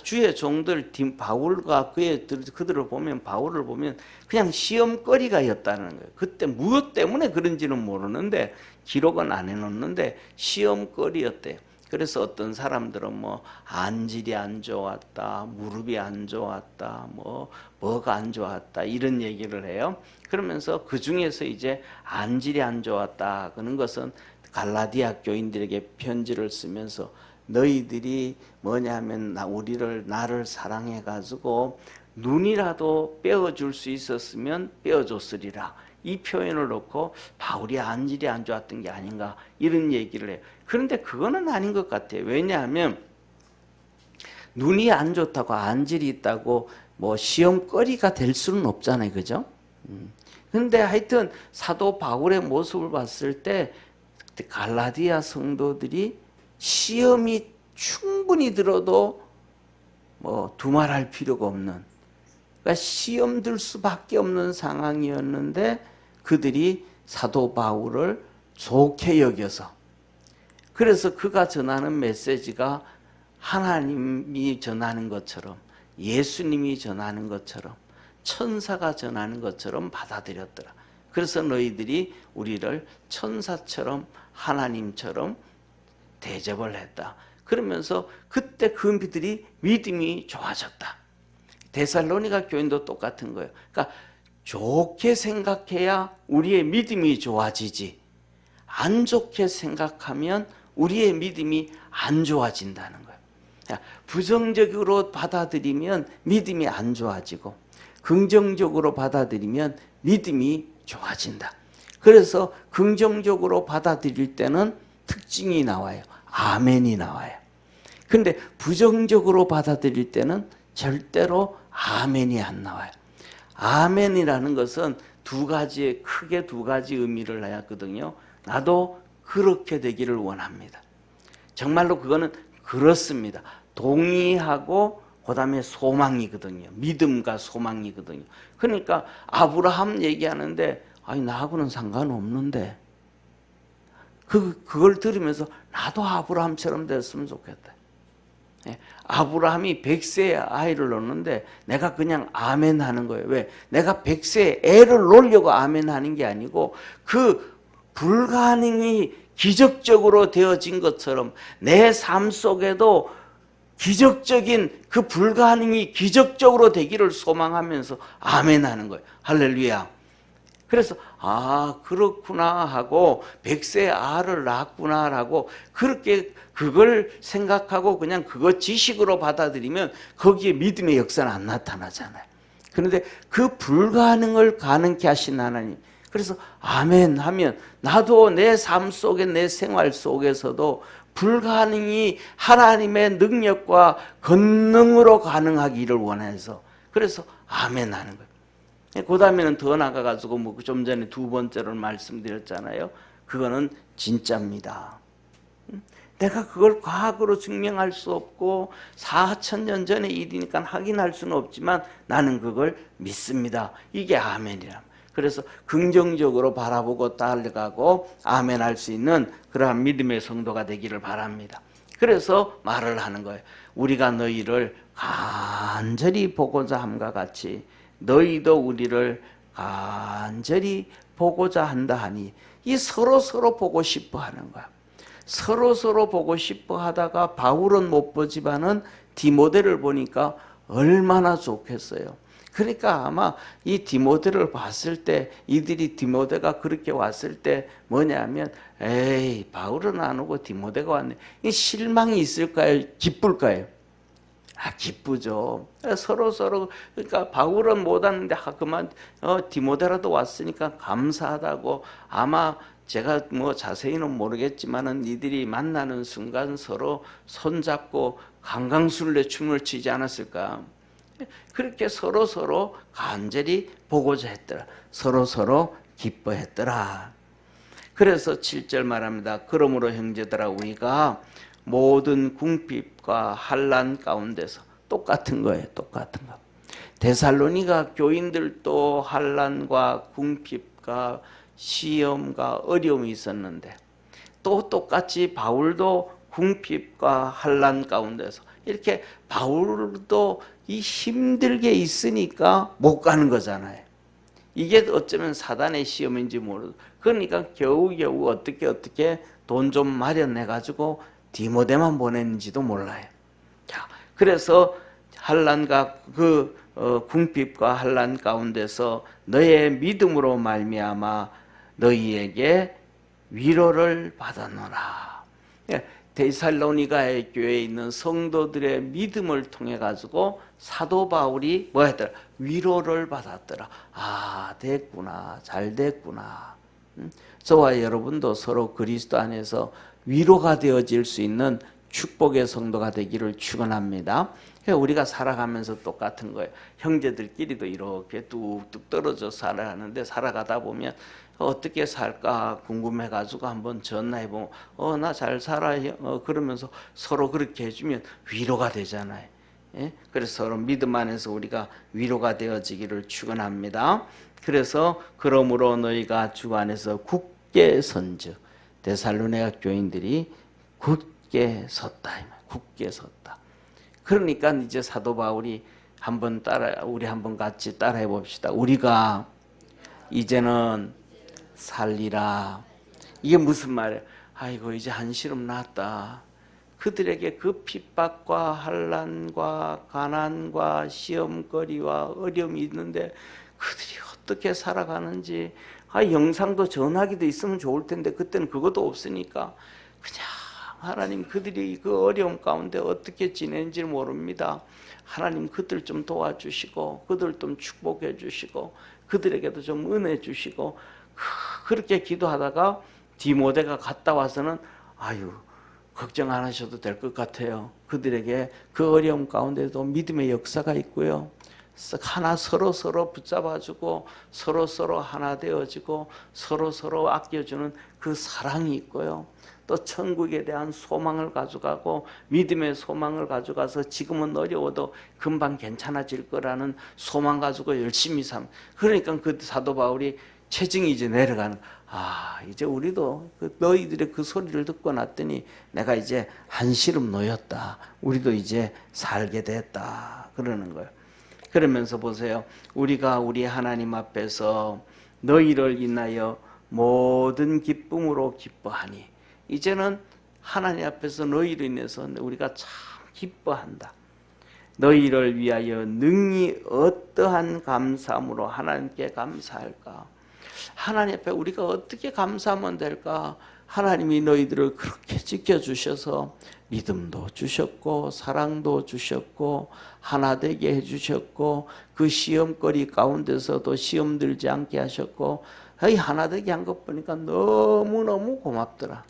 Speaker 1: 주의 종들 바울과 그들을 보면 바울을 보면 그냥 시험거리가였다는 거예요. 그때 무엇 때문에 그런지는 모르는데 기록은 안 해놓는데 시험거리였대요. 그래서 어떤 사람들은 뭐 안질이 안 좋았다, 무릎이 안 좋았다, 뭐가 안 좋았다 이런 얘기를 해요. 그러면서 그 중에서 이제 안질이 안 좋았다 그런 것은 갈라디아 교인들에게 편지를 쓰면서 너희들이 뭐냐면 나를 사랑해 가지고 눈이라도 떼어줄 수 있었으면 떼어줬으리라. 이 표현을 놓고 바울이 안질이 안 좋았던 게 아닌가 이런 얘기를 해요. 그런데 그거는 아닌 것 같아요. 왜냐하면 눈이 안 좋다고 안질이 있다고 뭐 시험거리가 될 수는 없잖아요. 그죠? 근데 하여튼 사도 바울의 모습을 봤을 때 갈라디아 성도들이 시험이 충분히 들어도 뭐 두말할 필요가 없는, 그러니까 시험 들 수밖에 없는 상황이었는데 그들이 사도 바울을 좋게 여겨서, 그래서 그가 전하는 메시지가 하나님이 전하는 것처럼, 예수님이 전하는 것처럼, 천사가 전하는 것처럼 받아들였더라. 그래서 너희들이 우리를 천사처럼 하나님처럼 대접을 했다. 그러면서 그때 그들이 믿음이 좋아졌다. 데살로니가 교인도 똑같은 거예요. 그러니까 좋게 생각해야 우리의 믿음이 좋아지지, 안 좋게 생각하면 우리의 믿음이 안 좋아진다는 거예요. 부정적으로 받아들이면 믿음이 안 좋아지고 긍정적으로 받아들이면 믿음이 좋아진다. 그래서 긍정적으로 받아들일 때는 특징이 나와요. 아멘이 나와요. 근데 부정적으로 받아들일 때는 절대로 아멘이 안 나와요. 아멘이라는 것은 크게 두 가지 의미를 하였거든요. 나도 그렇게 되기를 원합니다. 정말로 그거는 그렇습니다. 동의하고 그 다음에 소망이거든요. 믿음과 소망이거든요. 그러니까 아브라함 얘기하는데 아니 나하고는 상관없는데 그걸 들으면서 나도 아브라함처럼 됐으면 좋겠다. 아브라함이 100세의 아이를 놓는데 내가 그냥 아멘 하는 거예요. 왜? 내가 100세의 애를 놓으려고 아멘 하는 게 아니고 그 불가능이 기적적으로 되어진 것처럼 내 삶 속에도 기적적인 그 불가능이 기적적으로 되기를 소망하면서 아멘 하는 거예요. 할렐루야. 그래서 그렇구나 하고 100세 알을 낳았구나라고 그렇게 그걸 생각하고 그냥 그거 지식으로 받아들이면 거기에 믿음의 역사는 안 나타나잖아요. 그런데 그 불가능을 가능케 하신 하나님, 그래서 아멘 하면 나도 내 삶 속에 내 생활 속에서도 불가능이 하나님의 능력과 권능으로 가능하기를 원해서 그래서 아멘 하는 거예요. 그 다음에는 더 나가가지고 좀 전에 두 번째로 말씀드렸잖아요. 그거는 진짜입니다. 내가 그걸 과학으로 증명할 수 없고 4,000년 전의 일이니까 확인할 수는 없지만 나는 그걸 믿습니다. 이게 아멘이라. 그래서 긍정적으로 바라보고 따라가고 아멘할 수 있는 그러한 믿음의 성도가 되기를 바랍니다. 그래서 말을 하는 거예요. 우리가 너희를 간절히 보고자 함과 같이 너희도 우리를 간절히 보고자 한다 하니, 이 서로 보고 싶어 하는 거야. 서로 보고 싶어 하다가 바울은 못 보지만은 디모데를 보니까 얼마나 좋겠어요. 그러니까 아마 이 디모데를 봤을 때 이들이 디모데가 그렇게 왔을 때 뭐냐면 에이 바울은 안 오고 디모데가 왔네. 이 실망이 있을까요? 기쁠까요? 기쁘죠. 서로 그러니까 바울은 못 왔는데 그만 디모데라도 왔으니까 감사하다고. 아마 제가 자세히는 모르겠지만은 이들이 만나는 순간 서로 손잡고 강강술래 춤을 추지 않았을까. 그렇게 서로 간절히 보고자 했더라. 서로 기뻐했더라. 그래서 7절 말합니다. 그러므로 형제들아 우리가 모든 궁핍과 환난 가운데서, 똑같은 거예요. 똑같은 거. 데살로니가 교인들도 환난과 궁핍과 시험과 어려움이 있었는데 또 똑같이 바울도 궁핍과 환난 가운데서 이렇게 바울도 이 힘들게 있으니까 못 가는 거잖아요. 이게 어쩌면 사단의 시험인지 모르고, 그러니까 겨우겨우 어떻게 돈 좀 마련해 가지고 디모데만 보냈는지도 몰라요. 자, 그래서 환난과 궁핍과 환난 가운데서 너의 믿음으로 말미암아 너희에게 위로를 받았노라. 데살로니가의 교회에 있는 성도들의 믿음을 통해 가지고 사도 바울이 뭐 했더라? 위로를 받았더라. 아, 됐구나. 잘 됐구나. 저와 여러분도 서로 그리스도 안에서 위로가 되어질 수 있는 축복의 성도가 되기를 축원합니다. 우리가 살아가면서 똑같은 거예요. 형제들끼리도 이렇게 뚝뚝 떨어져 살아가는데, 살아가다 보면 어떻게 살까 궁금해가지고 한번 전화해보면 나 잘 살아 그러면서 서로 그렇게 해주면 위로가 되잖아요. 예? 그래서 서로 믿음 안에서 우리가 위로가 되어지기를 축원합니다. 그래서 그러므로 너희가 주 안에서 굳게 선즉, 데살로니가 교인들이 굳게 섰다. 굳게 섰다. 그러니까 이제 사도 바울이 우리 한번 같이 따라해 봅시다. 우리가 이제는 살리라. 이게 무슨 말이에요? 아이고, 이제 한시름 났다. 그들에게 그 핍박과 환난과 가난과 시험거리와 어려움이 있는데 그들이 어떻게 살아가는지, 영상도 전화기도 있으면 좋을 텐데 그때는 그것도 없으니까 그냥 하나님, 그들이 그 어려움 가운데 어떻게 지내는지 모릅니다. 하나님, 그들 좀 도와주시고 그들 좀 축복해 주시고 그들에게도 좀 은혜 주시고, 그렇게 기도하다가 디모데가 갔다 와서는 걱정 안 하셔도 될 것 같아요. 그들에게 그 어려움 가운데도 믿음의 역사가 있고요. 서로 붙잡아주고 서로 하나 되어지고 서로 아껴주는 그 사랑이 있고요. 또 천국에 대한 소망을 가져가고 믿음의 소망을 가져가서 지금은 어려워도 금방 괜찮아질 거라는 소망 가지고 열심히 그러니까 그 사도 바울이 체증이 이제 내려가는, 이제 우리도 너희들의 그 소리를 듣고 났더니 내가 이제 한시름 놓였다. 우리도 이제 살게 됐다. 그러는 거예요. 그러면서 보세요. 우리가 우리 하나님 앞에서 너희를 인하여 모든 기쁨으로 기뻐하니, 이제는 하나님 앞에서 너희로 인해서 우리가 참 기뻐한다. 너희를 위하여 능히 어떠한 감사함으로 하나님께 감사할까? 하나님 앞에 우리가 어떻게 감사하면 될까? 하나님이 너희들을 그렇게 지켜주셔서 믿음도 주셨고 사랑도 주셨고 하나 되게 해주셨고, 그 시험거리 가운데서도 시험 들지 않게 하셨고, 하나 되게 한 것 보니까 너무너무 고맙더라.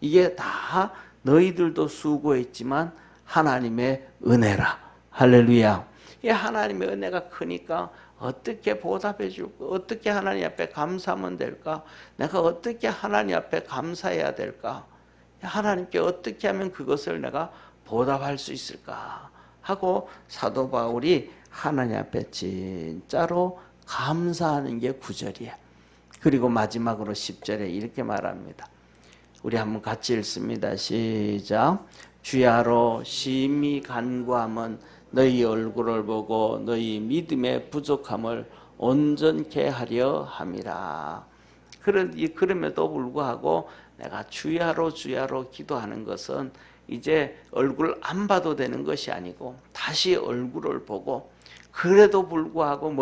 Speaker 1: 이게 다 너희들도 수고했지만 하나님의 은혜라. 할렐루야. 이 하나님의 은혜가 크니까 어떻게 보답해 줄까? 어떻게 하나님 앞에 감사하면 될까? 내가 어떻게 하나님 앞에 감사해야 될까? 하나님께 어떻게 하면 그것을 내가 보답할 수 있을까? 하고 사도 바울이 하나님 앞에 진짜로 감사하는 게 9절이에요. 그리고 마지막으로 10절에 이렇게 말합니다. 우리 한번 같이 읽습니다. 시작. 주야로 심히 간구함은 너희 얼굴을 보고 너희 믿음의 부족함을 온전케 하려 함이라. 그럼에도 불구하고 내가 주야로 기도하는 것은 이제 얼굴 안 봐도 되는 것이 아니고 다시 얼굴을 보고, 그래도 불구하고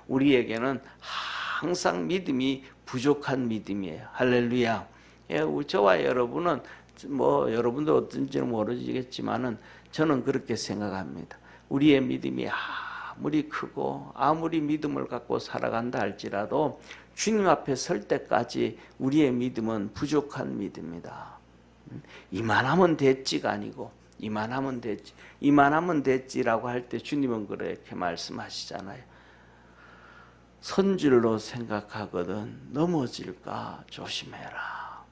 Speaker 1: 우리에게는 항상 믿음이 부족한 믿음이에요. 할렐루야. 저와 여러분은 여러분도 어떤지는 모르겠지만은 저는 그렇게 생각합니다. 우리의 믿음이 아무리 크고 아무리 믿음을 갖고 살아간다 할지라도 주님 앞에 설 때까지 우리의 믿음은 부족한 믿음이다. 이만하면 됐지가 아니고 이만하면 됐지라고 할 때 주님은 그렇게 말씀하시잖아요. 선줄로 생각하거든 넘어질까 조심해라.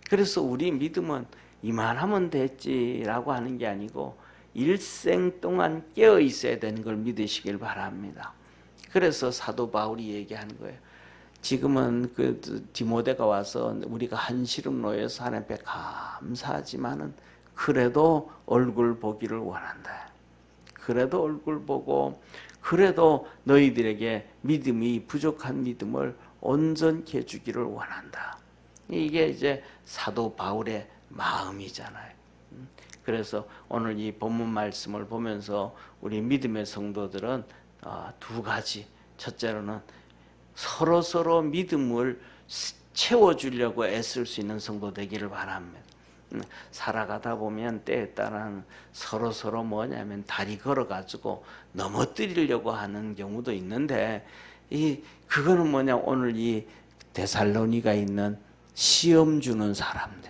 Speaker 1: 그래서 우리 믿음은 이만하면 됐지라고 하는 게 아니고 일생 동안 깨어 있어야 되는 걸 믿으시길 바랍니다. 그래서 사도 바울이 얘기하는 거예요. 지금은 디모데가 와서 우리가 한시름 놓여서 하나님 앞에 감사하지만은 그래도 얼굴 보기를 원한다. 그래도 얼굴 보고 그래도 너희들에게 믿음이 부족한 믿음을 온전케 해주기를 원한다. 이게 이제 사도 바울의 마음이잖아요. 그래서 오늘 이 본문 말씀을 보면서 우리 믿음의 성도들은 두 가지, 첫째로는 서로 믿음을 채워주려고 애쓸 수 있는 성도 되기를 바랍니다. 살아가다 보면 때에 따라는 서로 뭐냐면 다리 걸어가지고 넘어뜨리려고 하는 경우도 있는데 그거는 뭐냐, 오늘 이 데살로니가 있는 시험 주는 사람들,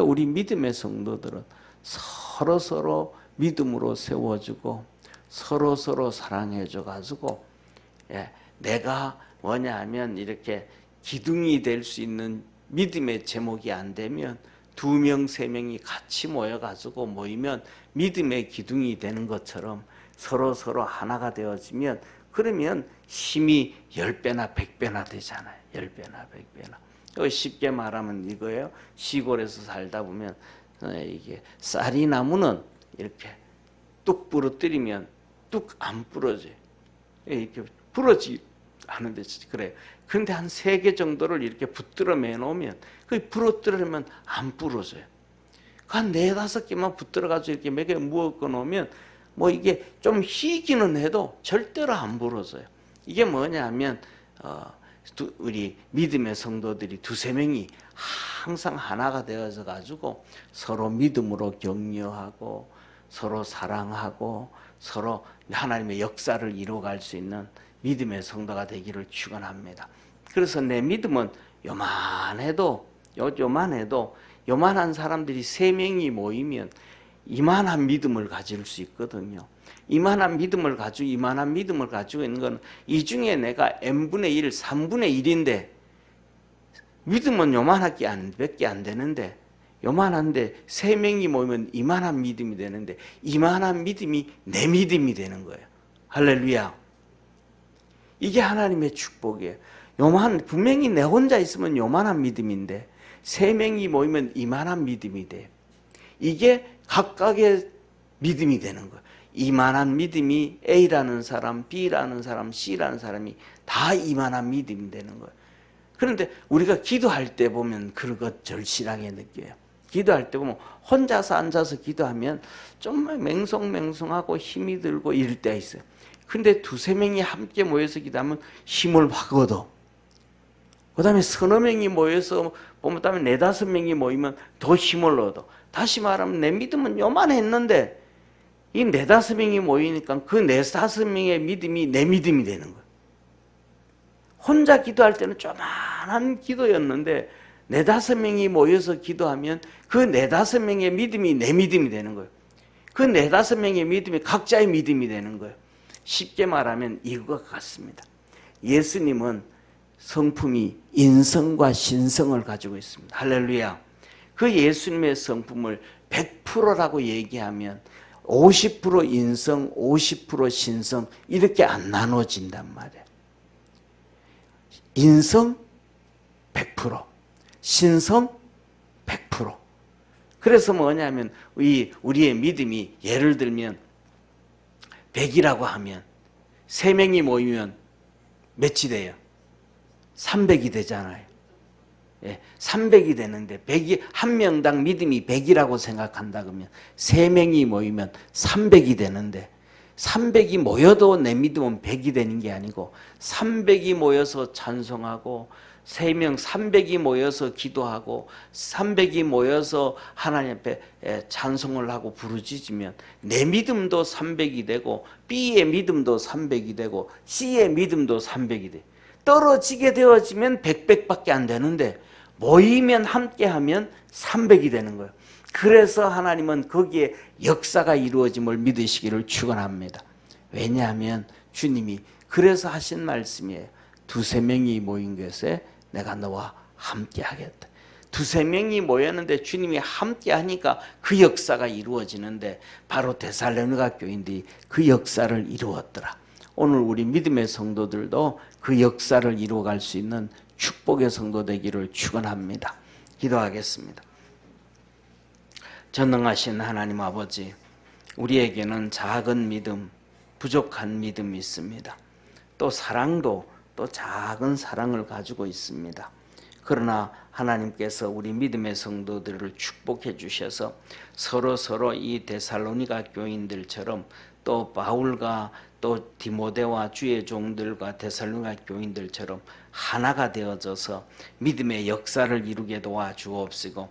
Speaker 1: 우리 믿음의 성도들은 서로 믿음으로 세워주고 서로 사랑해줘 가지고 내가 뭐냐 하면 이렇게 기둥이 될 수 있는 믿음의 제목이 안 되면 2명, 3명이 같이 모여가지고 모이면 믿음의 기둥이 되는 것처럼 서로 하나가 되어지면 그러면 힘이 10배나 100배나 되잖아요. 10배나 100배나. 쉽게 말하면 이거예요. 시골에서 살다 보면 이게 쌀이 나무는 이렇게 뚝 부러뜨리면 뚝 안 부러져요. 이렇게 부러지 않은데 그래요. 그런데 한 3개 정도를 이렇게 붙들어 매놓으면 그 부러뜨리면 안 부러져요. 한 4-5개만 붙들어가지고 이렇게 몇 개 묶어 놓으면 뭐 이게 좀 희기는 해도 절대로 안 부러져요. 이게 뭐냐면 우리 믿음의 성도들이 2-3명이 항상 하나가 되어서 가지고 서로 믿음으로 격려하고 서로 사랑하고 서로 하나님의 역사를 이루어갈 수 있는 믿음의 성도가 되기를 축원합니다. 그래서 내 믿음은 요만해도 요만한 사람들이 3명이 모이면 이만한 믿음을 가질 수 있거든요. 이만한 믿음을 가지고 있는 건 이 중에 내가 n분의 1, 3분의 1인데 믿음은 몇개 안 되는데 요만한데 3명이 모이면 이만한 믿음이 되는데 이만한 믿음이 내 믿음이 되는 거예요. 할렐루야. 이게 하나님의 축복이에요. 분명히 내 혼자 있으면 요만한 믿음인데 3명이 모이면 이만한 믿음이 돼요. 이게 각각의 믿음이 되는 거예요. 이만한 믿음이 A라는 사람, B라는 사람, C라는 사람이 다 이만한 믿음이 되는 거예요. 그런데 우리가 기도할 때 보면 그것 절실하게 느껴요. 기도할 때 보면 혼자서 앉아서 기도하면 정말 맹성맹성하고 힘이 들고 이럴 때가 있어요. 근데 2-3명이 함께 모여서 기도하면 힘을 확 얻어. 그 다음에 서너 명이 모여서 보면 4-5명이 모이면 더 힘을 얻어. 다시 말하면 내 믿음은 요만했는데 이 4-5명이 모이니까 그 4-5명의 믿음이 내 믿음이 되는 거예요. 혼자 기도할 때는 조만한 기도였는데 4-5명이 모여서 기도하면 그 4-5명의 믿음이 내 믿음이 되는 거예요. 그 4-5명의 믿음이 각자의 믿음이 되는 거예요. 쉽게 말하면 이것 같습니다. 예수님은 성품이 인성과 신성을 가지고 있습니다. 할렐루야. 그 예수님의 성품을 100%라고 얘기하면 50% 인성, 50% 신성 이렇게 안 나눠진단 말이에요. 인성 100%, 신성 100%. 그래서 뭐냐면 우리의 믿음이 예를 들면 100이라고 하면 3명이 모이면 몇이 돼요? 300이 되잖아요. 300이 되는데 100이 한 명당 믿음이 100이라고 생각한다 그러면 3명이 모이면 300이 되는데 300이 모여도 내 믿음은 100이 되는 게 아니고 300이 모여서 찬송하고 3명 300이 모여서 기도하고 300이 모여서 하나님 앞에 찬송을 하고 부르짖으면 내 믿음도 300이 되고 B의 믿음도 300이 되고 C의 믿음도 300이 돼. 떨어지게 되어지면 100밖에 안 되는데 모이면 함께하면 300이 되는 거예요. 그래서 하나님은 거기에 역사가 이루어짐을 믿으시기를 축원합니다. 왜냐하면 주님이 그래서 하신 말씀이에요. 2-3명이 모인 것에 내가 너와 함께 하겠다. 2-3명이 모였는데 주님이 함께 하니까 그 역사가 이루어지는데 바로 데살로니가 교인들이 그 역사를 이루었더라. 오늘 우리 믿음의 성도들도 그 역사를 이루어갈 수 있는 축복의 성도 되기를 축원합니다. 기도하겠습니다. 전능하신 하나님 아버지, 우리에게는 작은 믿음, 부족한 믿음이 있습니다. 또 사랑도 또 작은 사랑을 가지고 있습니다. 그러나 하나님께서 우리 믿음의 성도들을 축복해 주셔서 서로 이 데살로니가 교인들처럼 또 바울과 또 디모데와 주의 종들과 데살로니가 교인들처럼 하나가 되어져서 믿음의 역사를 이루게 도와주옵시고,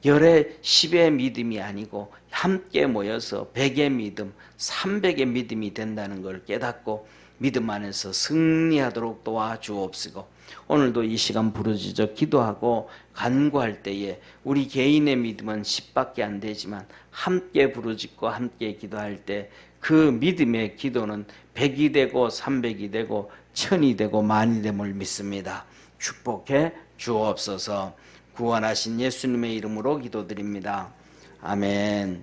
Speaker 1: 열의 10의 믿음이 아니고 함께 모여서 100의 믿음, 300의 믿음이 된다는 걸 깨닫고 믿음 안에서 승리하도록 도와주옵시고, 오늘도 이 시간 부르짖어 기도하고 간구할 때에 우리 개인의 믿음은 10밖에 안 되지만 함께 부르짖고 함께 기도할 때 그 믿음의 기도는 100이 되고 300이 되고 1000이 되고 만이 됨을 믿습니다. 축복해 주옵소서. 구원하신 예수님의 이름으로 기도드립니다. 아멘.